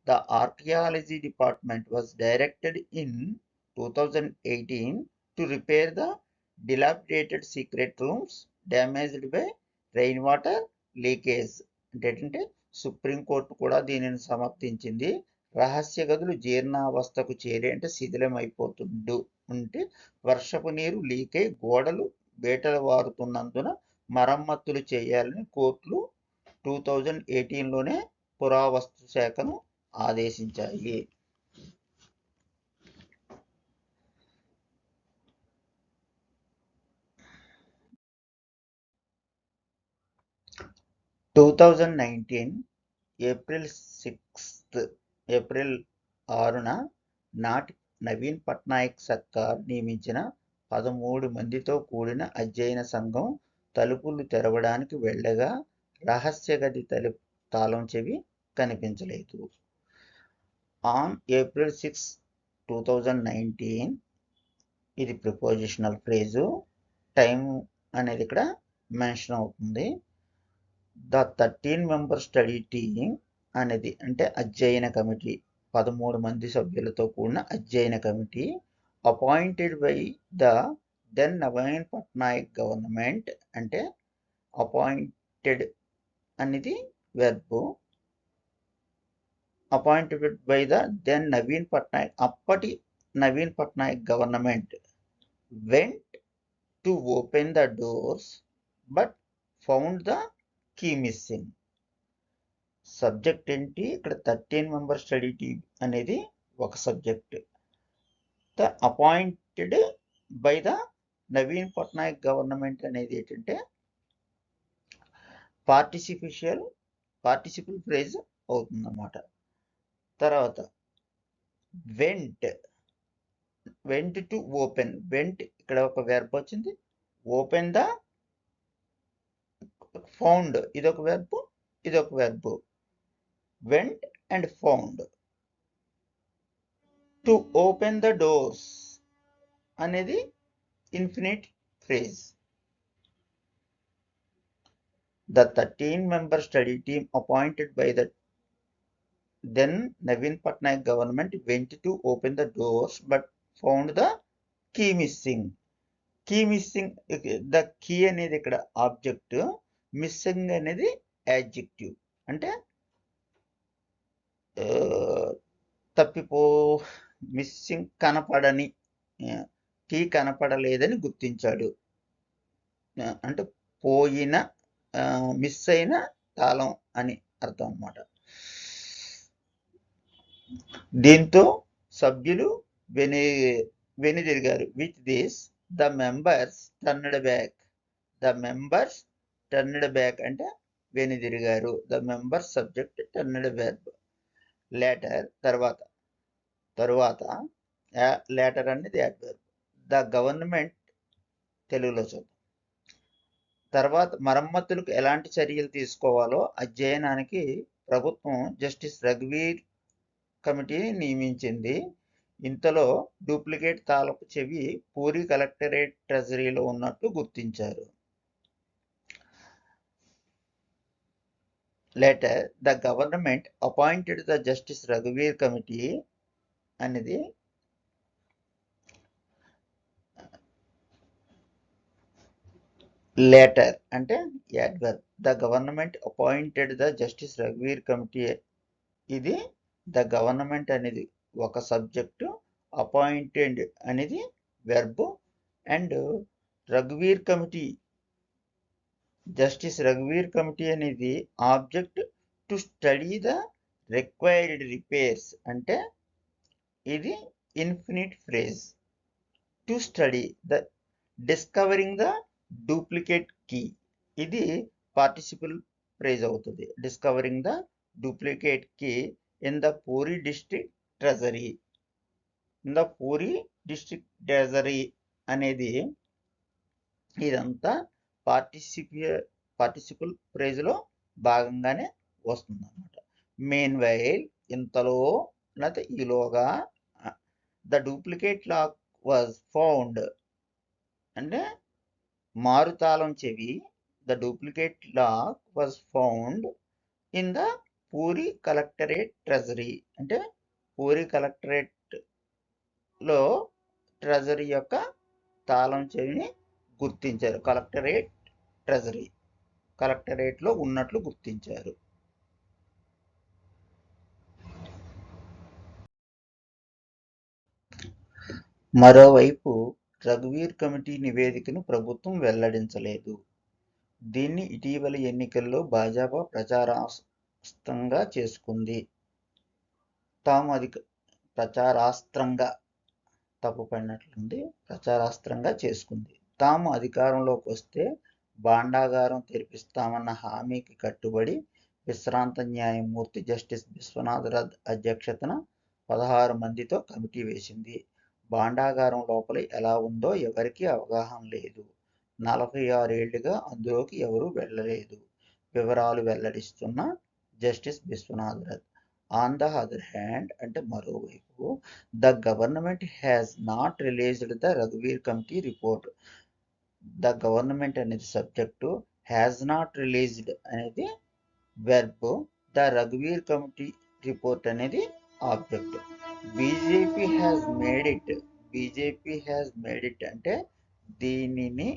The archaeology department was directed in 2018 to repair the dilapidated secret rooms damaged by rainwater leakage. అంటే supreme court కూడా దీనిని సమర్థించింది. రహస్య గదులు జీర్ణావస్థకు చేరి అంటే శిథిలమైపోతుండు ఉంటే వర్షపు నీరు లీకై గోడలు బేటలు వారుతున్నందున మరమ్మతులు చేయాలని కోర్టులు 2018లోనే పురావస్తు శాఖను ఆదేశించాయి. ఏప్రిల్ 6న నాటి నవీన్ పట్నాయక్ సర్కార్ నియమించిన 13 మందితో కూడిన అధ్యయన సంఘం తలుపులు తెరవడానికి వెళ్ళగా రహస్య గది తాళం చెవి కనిపించలేదు. ఆన్ ఏప్రిల్ 6, 2019 ఇది ప్రిపోజిషనల్ ఫ్రేజు. టైం అనేది ఇక్కడ మెన్షన్ అవుతుంది. ద 13-member స్టడీ టీమ్ అనేది అంటే అధ్యయన కమిటీ, 13 మంది సభ్యులతో కూడిన అధ్యయన committee appointed by the then Naveen Patnaik government అంటే అపాయింటెడ్ అనేది verb. Appointed by the then Naveen Patnaik అప్పటి Naveen Patnaik government went to open the doors but found the key missing. Subject ఏంటి ఇక్కడ 13-member స్టడీ టీమ్ అనేది ఒక subject. The appointed by the Naveen Patnaik government అనేది ఏంటంటే participle phrase అవుతుంది అన్నమాట. తర్వాత వెంట్ టు ఓపెన్, వెంట్ ఇక్కడ ఒక వెర్బ్ వచ్చింది. ఓపెన్ ద ఫౌండ్ ఇదొక వెర్బ్, ఇదొక verb. Went and found. To open the doors అనేది infinite phrase. The 13-member study team appointed by the then Naveen Patnaik government went to open the doors but found the key missing. Key missing, the key అనేది ఇక్కడ object, missing అనేది adjective. అంటే missing కనపడని, key కనపడలేదని గుర్తించాడు. అంటే పోయిన, miss అయిన తాళం అని అర్థం అన్నమాట. దీంతో సభ్యులు వెనుదిరిగారు. With this the members turned back అంటే వెనుదిరిగారు. The members subject, turned verb. Later తరువాత లేటర్ అనేది యాడ్వర్బ్. ద గవర్నమెంట్ తెలుగులో చూద్దాం. తర్వాత మరమ్మతులకు ఎలాంటి చర్యలు తీసుకోవాలో అధ్యయనానికి ప్రభుత్వం జస్టిస్ రఘువీర్ కమిటీని నియమించింది. ఇంతలో డూప్లికేట్ తాళపు చెవి పూరీ కలెక్టరేట్ ట్రెజరీలో ఉన్నట్టు గుర్తించారు. Later, the government appointed the Justice Raghuveer Committee అనేది లేటర్ అంటే adverb. The government appointed the justice రఘువీర్ committee. ఇది ద గవర్నమెంట్ అనేది ఒక సబ్జెక్టు, అపాయింటెడ్ అనేది verb, and రఘువీర్ committee justice రఘువీర్ committee అనేది object. To study the required repairs అంటే ఇది infinite phrase. To study the discovering the duplicate key, ఇది participle phrase అవుతుంది. Discovering the duplicate key in the Puri district treasury. In the Puri district treasury అనేది ఇదంతా participle ఫ్రేజ్లో భాగంగానే వస్తుంది అనమాట. మెయిన్ వైల్ ఇంతలో లేకపోతే ఈలోగా the duplicate lock was found అంటే మారుతాళం చెవి. The duplicate lock was found in the Puri collectorate treasury అంటే పూరీ కలెక్టరేట్లో ట్రెజరీ యొక్క తాళం చెవిని గుర్తించారు. కలెక్టరేట్ ట్రెజరీ కలెక్టరేట్లో ఉన్నట్లు గుర్తించారు. మరోవైపు రఘువీర్ కమిటీ నివేదికను ప్రభుత్వం వెల్లడించలేదు. దీన్ని ఇటీవలి ఎన్నికల్లో భాజపా ప్రచారాస్త్రంగా చేసుకుంది. ప్రచారాస్త్రంగా చేసుకుంది. తాము అధికారంలోకి వస్తే భాండాగారం తెరిపిస్తామన్న హామీకి కట్టుబడి విశ్రాంత న్యాయమూర్తి జస్టిస్ విశ్వనాథ్ రథ్ అధ్యక్షతన 16 మందితో కమిటీ వేసింది. భాండాగారం లోపల ఎలా ఉందో ఎవరికీ అవగాహన లేదు. 46 ఏళ్లుగా అందులోకి ఎవరూ వెళ్లలేదు. వివరాలు వెల్లడిస్తున్న Justice Vishwanath Rath. On the other hand అంటే మరోవైపు the government has not released the రఘువీర్ కమిటీ రిపోర్ట్. ద గవర్నమెంట్ అనేది సబ్జెక్టు, హ్యాస్ నాట్ రిలీజ్డ్ అనేది వెర్బ్, ద రఘువీర్ కమిటీ రిపోర్ట్ అనేది object. BJP has made it అంటే దీనిని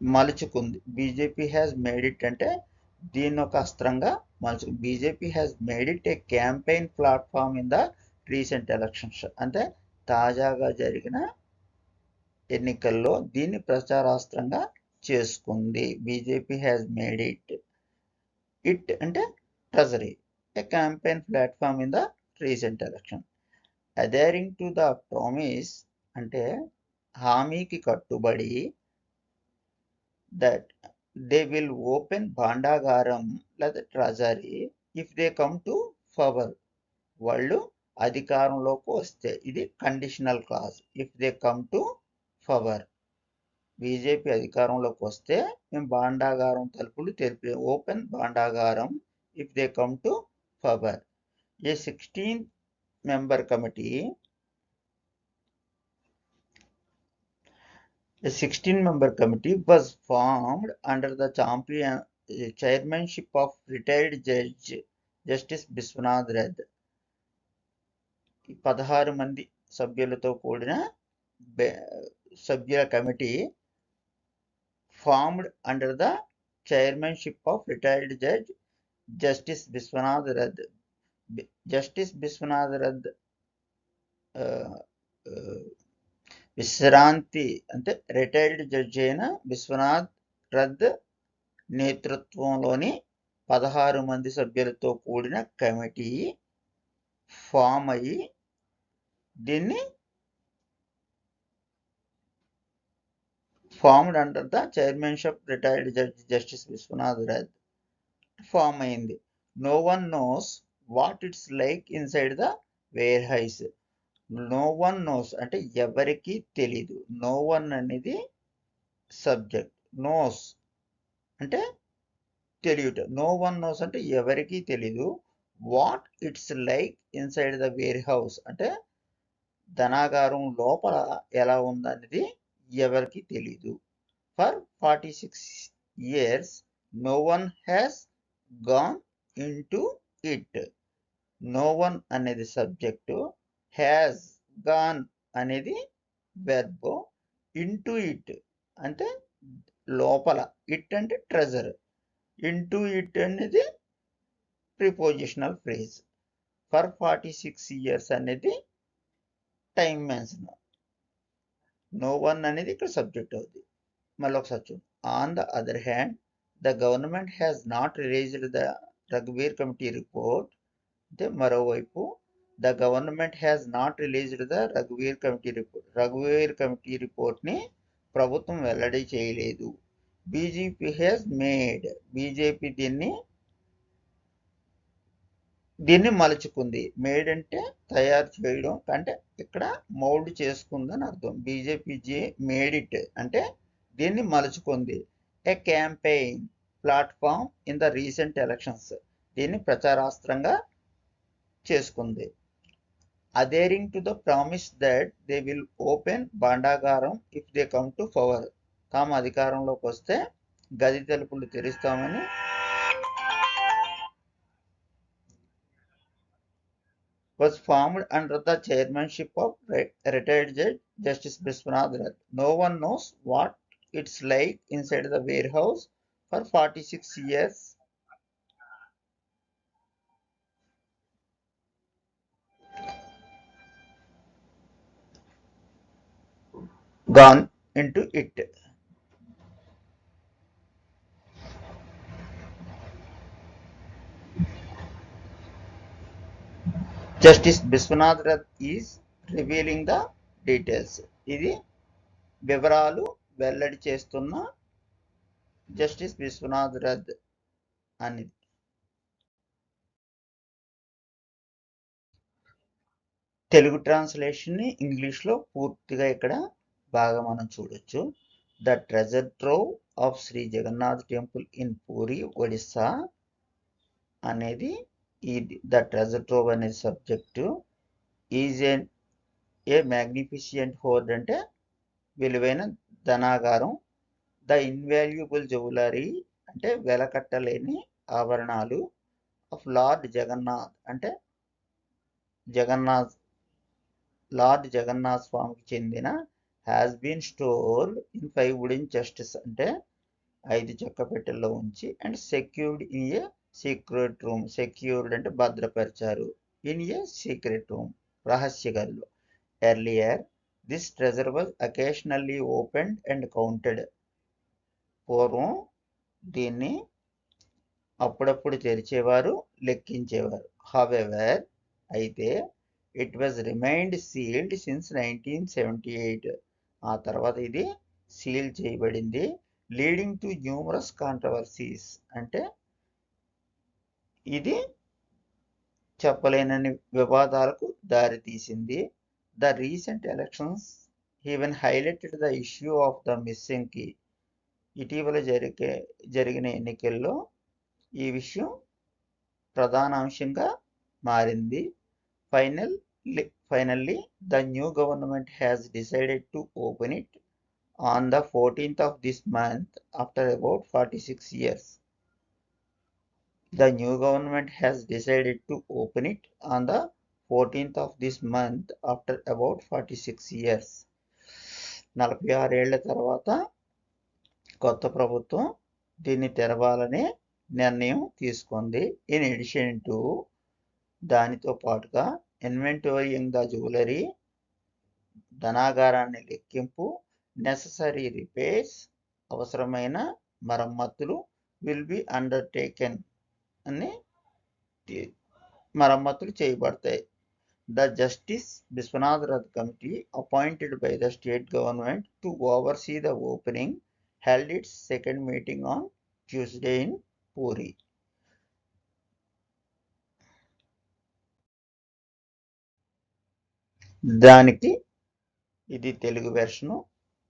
మలుచుకుంది. బీజేపీ హ్యాస్ మేడ్ ఇట్ అంటే దీన్ని ఒక అస్త్రంగా మలుచుకుంది. BJP has made it a campaign platform in the recent elections అంటే తాజాగా జరిగిన ఎన్నికల్లో దీన్ని ప్రచారాస్త్రంగా చేసుకుంది. బీజేపీ హ్యాస్ మేడ్ ఇట్ అంటే treasury, a campaign platform in the recent election. Adhering to the promise అంటే హామీకి కట్టుబడి దట్ దే విల్ ఓపెన్ భాండాగారం లేదా treasury if they come to power. వాళ్ళు అధికారంలోకి వస్తే, ఇది conditional clause. If they come to power, BJP అధికారంలోకి వస్తే మేము భాండాగారం తలుపులు ఓపెన్ భాండాగారం if they come to power. A 16-member committee was formed under the chairmanship of retired Judge Justice Biswanath Rath. 16 మంది సభ్యులతో కూడిన సభ్యుల committee formed under the chairmanship of retired Judge Justice Biswanath Rath. Justice Vishwanath Rath విశ్రాంతి అంటే retired judge అయిన విశ్వనాథ్ రథ్ నేతృత్వంలోని 16 మంది సభ్యులతో కూడిన కమిటీ ఫామ్ అయ్యి దీన్ని formed under the chairmanship retired judge Justice Vishwanath Rath form అయింది. No one knows what it's like inside the warehouse. No one knows అంటే ఎవరికి తెలీదు. నో వన్ అనేది సబ్జెక్ట్, నోస్ అంటే తెలియట. నో వన్ నోస్ అంటే ఎవరికి తెలీదు. What it's like inside the warehouse అంటే ధనాగారం లోపల ఎలా ఉందనేది ఎవరికి తెలీదు. For 46 years no one has gone into it. No one అనేది సబ్జెక్టు, హ్యాస్ గాన్ అనేది వెర్బ్, ఇంటూ ఇట్ అంటే లోపల, ఇట్ అంటే ట్రెజర్, ఇంటూ ఇట్ అనేది ప్రిపోజిషనల్ ఫ్రేజ్. ఫర్ 46 years అనేది టైం మెన్షన్. నో వన్ అనేది ఇక్కడ సబ్జెక్ట్ అవుతుంది. మళ్ళీ ఒకసారి చూడండి. On the other hand the government has not released the రఘువీర్ కమిటీ రిపోర్ట్. అంటే మరోవైపు the government has not released the రఘువీర్ కమిటీ రిపోర్ట్. రఘువీర్ కమిటీ రిపోర్ట్ని ప్రభుత్వం వెల్లడి చేయలేదు. బీజేపీ హ్యాస్ మేడ్, బీజేపీ దీన్ని మలుచుకుంది. మేడ్ అంటే తయారు చేయడం, అంటే ఇక్కడ మౌల్డ్ చేసుకుందని అర్థం. బీజేపీ మేడ్ ఇట్ అంటే దీన్ని మలుచుకుంది. A campaign platform in the recent elections, దీన్ని ప్రచారాస్త్రంగా చేసుకుంది. Adhering to the promise that they will open భాండాగారం if they come to power. తాము అధికారంలోకి వస్తే గది తలుపులు తెరుస్తామని was formed under the chairmanship of retired Judge Justice Biswanath Rath. No one knows what it's like inside the warehouse for 46 years. Gone into it. Justice Biswanath Rath is revealing the details. ఇది వివరాలు వెల్లడి చేస్తున్న justice Vishwanath Rath అనేది. తెలుగు ట్రాన్స్లేషన్ని ఇంగ్లీష్లో పూర్తిగా ఇక్కడ బాగా మనం చూడొచ్చు. The treasure trove of Shri Jagannath temple in Puri Odisha అనేది ఇది. ద ట్రెజర్ ట్రోవ్ అనేది subject. Is a magnificent hoard అంటే విలువైన ధనాగారం. ద ఇన్వాల్యుబుల్ జ్యువెలరీ అంటే వెలకట్టలేని ఆభరణాలు. ఆఫ్ లార్డ్ జగన్నాథ్ అంటే లార్డ్ జగన్నాథ్ స్వామికి చెందిన. Has been stored in 5 wooden chests అంటే 5 చెక్క పెట్టెల్లో ఉంచి. And secured in a secret room. Secured అంటే భద్రపరిచారు. ఇన్ ఏ సీక్రెట్ రూమ్ రహస్య గదిలో. Earlier this treasure was occasionally opened and counted. పూర్వం దీన్ని అప్పుడప్పుడు తెరిచేవారు, లెక్కించేవారు. హవెవర్ అయితే it was remained sealed since 1978. ఆ తర్వాత ఇది సీల్ చేయబడింది. లీడింగ్ టు న్యూమరస్ కాంట్రవర్సీస్ అంటే ఇది చెప్పలేనన్ని వివాదాలకు దారితీసింది. The recent elections even highlighted the issue of the missing key. ఇటీవల జరిగిన ఎన్నికల్లో ఈ విషయం ప్రధాన అంశంగా మారింది. Finally the new government has decided to open it on the 14th of this month after about 46 years. The new government has decided to open it on the 14th of this month after about 46 years. 46 ఏళ్ల తర్వాత కొత్త ప్రభుత్వం దీన్ని తెరవాలనే నిర్ణయం తీసుకుంది. In addition to దానితో పాటుగా ఇన్వెంటోరింగ్ the jewellery ధనాగారాన్ని లెక్కింపు. నెససరీ రిపేర్స్ అవసరమైన మరమ్మతులు విల్ బి అండర్టేకెన్ అని మరమ్మతులు చేయబడతాయి. The Justice Vishwanath Rath committee appointed by the state government to oversee the opening held its second meeting on Tuesday in Puri. దానికి ఇది తెలుగు వెర్షను.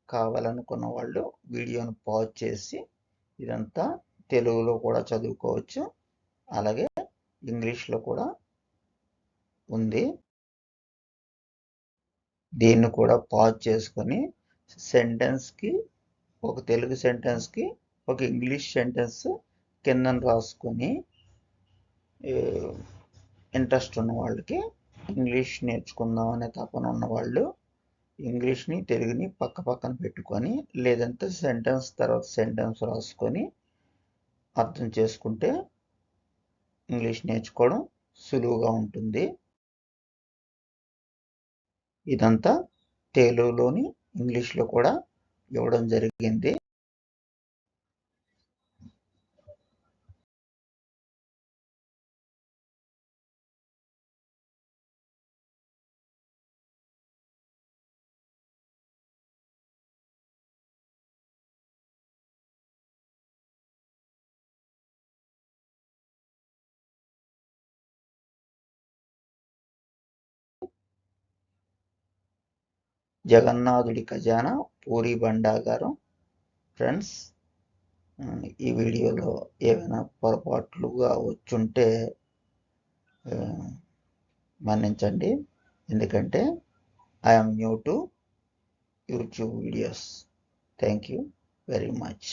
కావాలనుకున్న వాళ్ళు వీడియోను పాజ్ చేసి ఇదంతా తెలుగులో కూడా చదువుకోవచ్చు. అలాగే ఇంగ్లీష్లో కూడా ఉంది. దీన్ని కూడా పాజ్ చేసుకొని సెంటెన్స్కి, ఒక తెలుగు సెంటెన్స్కి ఒక ఇంగ్లీష్ సెంటెన్స్ కిందన రాసుకొని ఇంట్రెస్ట్ ఉన్న వాళ్ళకి ఇంగ్లీష్ నేర్చుకుందాం అనే తపన ఉన్నవాళ్ళు ఇంగ్లీష్ని తెలుగుని పక్క పక్కన పెట్టుకొని లేదంటే సెంటెన్స్ తర్వాత సెంటెన్స్ రాసుకొని అర్థం చేసుకుంటే ఇంగ్లీష్ నేర్చుకోవడం సులువుగా ఉంటుంది. ఇదంతా తెలుగులోని ఇంగ్లీష్లో కూడా ఇవ్వడం జరిగింది. జగన్నాథుడి ఖజానా పూరి బండాగారం. ఫ్రెండ్స్, ఈ వీడియోలో ఏమైనా పొరపాట్లుగా వచ్చుంటే మన్నించండి, ఎందుకంటే I'm new to YouTube videos. Thank you very much.